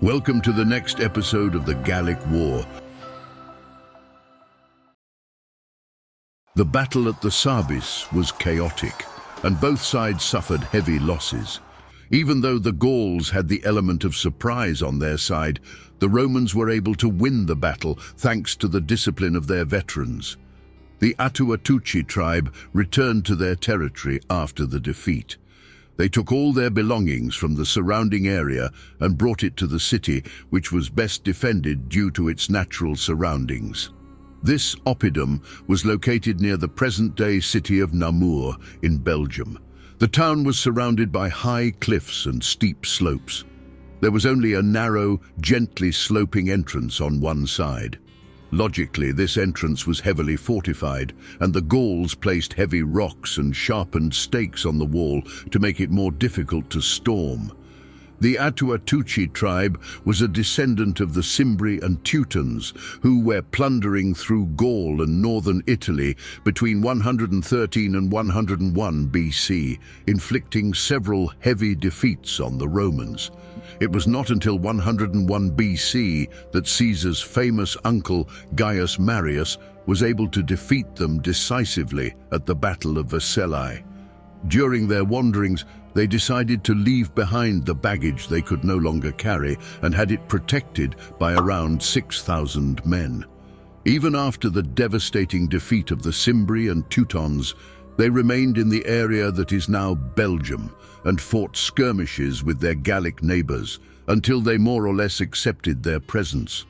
Welcome to the next episode of the Gallic War. The battle at the Sabis was chaotic, and both sides suffered heavy losses. Even though the Gauls had the element of surprise on their side, the Romans were able to win the battle thanks to the discipline of their veterans. The Atuatuci tribe returned to their territory after the defeat. They took all their belongings from the surrounding area and brought it to the city, which was best defended due to its natural surroundings. This oppidum was located near the present-day city of Namur in Belgium. The town was surrounded by high cliffs and steep slopes. There was only a narrow, gently sloping entrance on one side. Logically, this entrance was heavily fortified, and the Gauls placed heavy rocks and sharpened stakes on the wall to make it more difficult to storm. The Atuatuci tribe was a descendant of the Cimbri and Teutons, who were plundering through Gaul and northern Italy between 113 and 101 BC, inflicting several heavy defeats on the Romans. It was not until 101 BC that Caesar's famous uncle, Gaius Marius, was able to defeat them decisively at the Battle of Vercellae. During their wanderings, they decided to leave behind the baggage they could no longer carry and had it protected by around 6,000 men. Even after the devastating defeat of the Cimbri and Teutons, they remained in the area that is now Belgium and fought skirmishes with their Gallic neighbors until they more or less accepted their presence.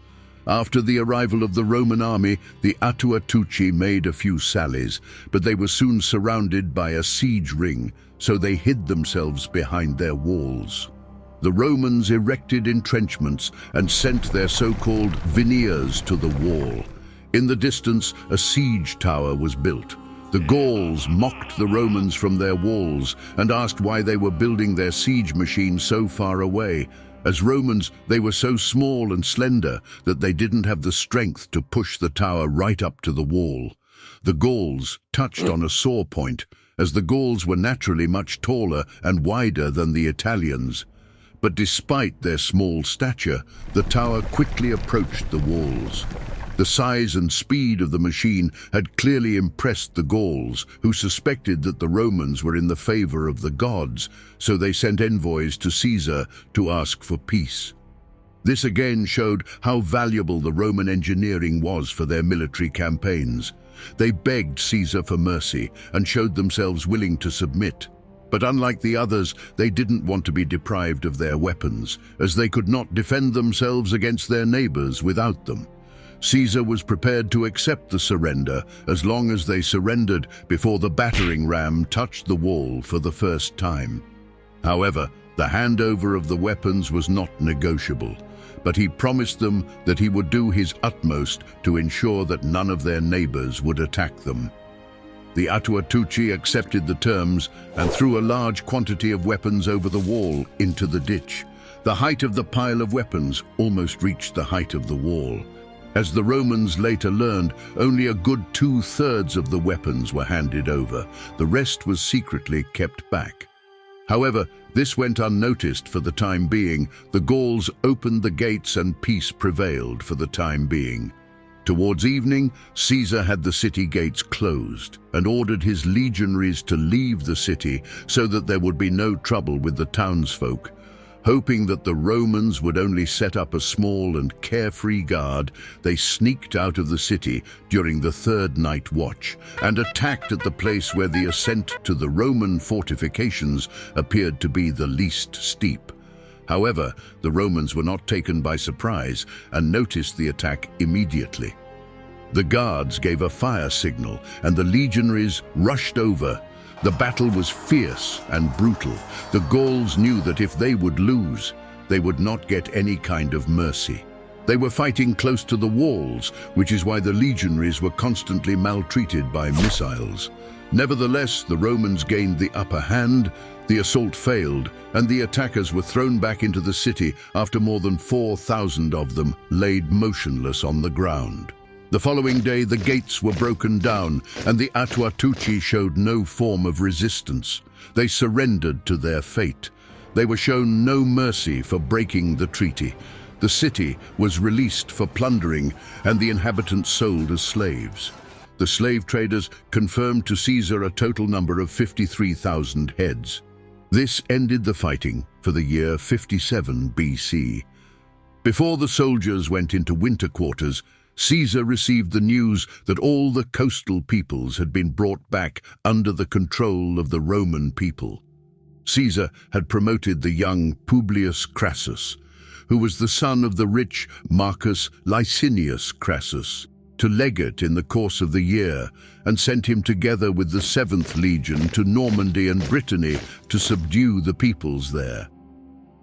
After the arrival of the Roman army, the Atuatuci made a few sallies, but they were soon surrounded by a siege ring, so they hid themselves behind their walls. The Romans erected entrenchments and sent their so-called veneers to the wall. In the distance, a siege tower was built. The Gauls mocked the Romans from their walls and asked why they were building their siege machine so far away. As Romans, they were so small and slender that they didn't have the strength to push the tower right up to the wall. The Gauls touched on a sore point, as the Gauls were naturally much taller and wider than the Italians. But despite their small stature, the tower quickly approached the walls. The size and speed of the machine had clearly impressed the Gauls, who suspected that the Romans were in the favor of the gods, so they sent envoys to Caesar to ask for peace. This again showed how valuable the Roman engineering was for their military campaigns. They begged Caesar for mercy and showed themselves willing to submit. But unlike the others, they didn't want to be deprived of their weapons, as they could not defend themselves against their neighbors without them. Caesar was prepared to accept the surrender as long as they surrendered before the battering ram touched the wall for the first time. However, the handover of the weapons was not negotiable, but he promised them that he would do his utmost to ensure that none of their neighbors would attack them. The Atuatuci accepted the terms and threw a large quantity of weapons over the wall into the ditch. The height of the pile of weapons almost reached the height of the wall. As the Romans later learned, only a good 2/3 of the weapons were handed over. The rest was secretly kept back. However, this went unnoticed for the time being. The Gauls opened the gates and peace prevailed for the time being. Towards evening, Caesar had the city gates closed and ordered his legionaries to leave the city so that there would be no trouble with the townsfolk. Hoping that the Romans would only set up a small and carefree guard, they sneaked out of the city during the third night watch and attacked at the place where the ascent to the Roman fortifications appeared to be the least steep. However, the Romans were not taken by surprise and noticed the attack immediately. The guards gave a fire signal and the legionaries rushed over. The battle was fierce and brutal. The Gauls knew that if they would lose, they would not get any kind of mercy. They were fighting close to the walls, which is why the legionaries were constantly maltreated by missiles. Nevertheless, the Romans gained the upper hand, the assault failed, and the attackers were thrown back into the city after more than 4,000 of them laid motionless on the ground. The following day, the gates were broken down, and the Atuatuci showed no form of resistance. They surrendered to their fate. They were shown no mercy for breaking the treaty. The city was released for plundering and the inhabitants sold as slaves. The slave traders confirmed to Caesar a total number of 53,000 heads. This ended the fighting for the year 57 BC. Before the soldiers went into winter quarters, Caesar received the news that all the coastal peoples had been brought back under the control of the Roman people. Caesar had promoted the young Publius Crassus, who was the son of the rich Marcus Licinius Crassus, to legate in the course of the year, and sent him together with the 7th Legion to Normandy and Brittany to subdue the peoples there.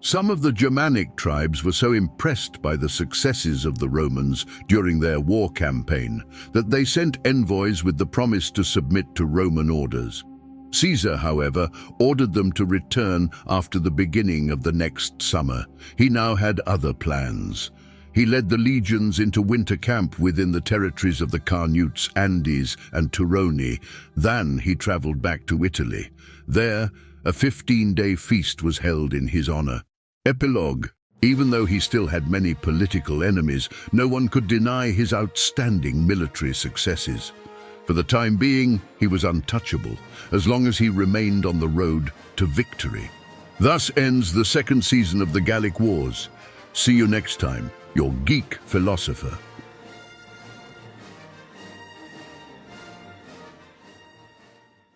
Some of the Germanic tribes were so impressed by the successes of the Romans during their war campaign that they sent envoys with the promise to submit to Roman orders. Caesar, however, ordered them to return after the beginning of the next summer. He now had other plans. He led the legions into winter camp within the territories of the Carnutes, Andes, and Turoni. Then he traveled back to Italy. There, a 15-day feast was held in his honor. Epilogue. Even though he still had many political enemies, no one could deny his outstanding military successes. For the time being, he was untouchable, as long as he remained on the road to victory. Thus ends the second season of the Gallic Wars. See you next time, your geek philosopher.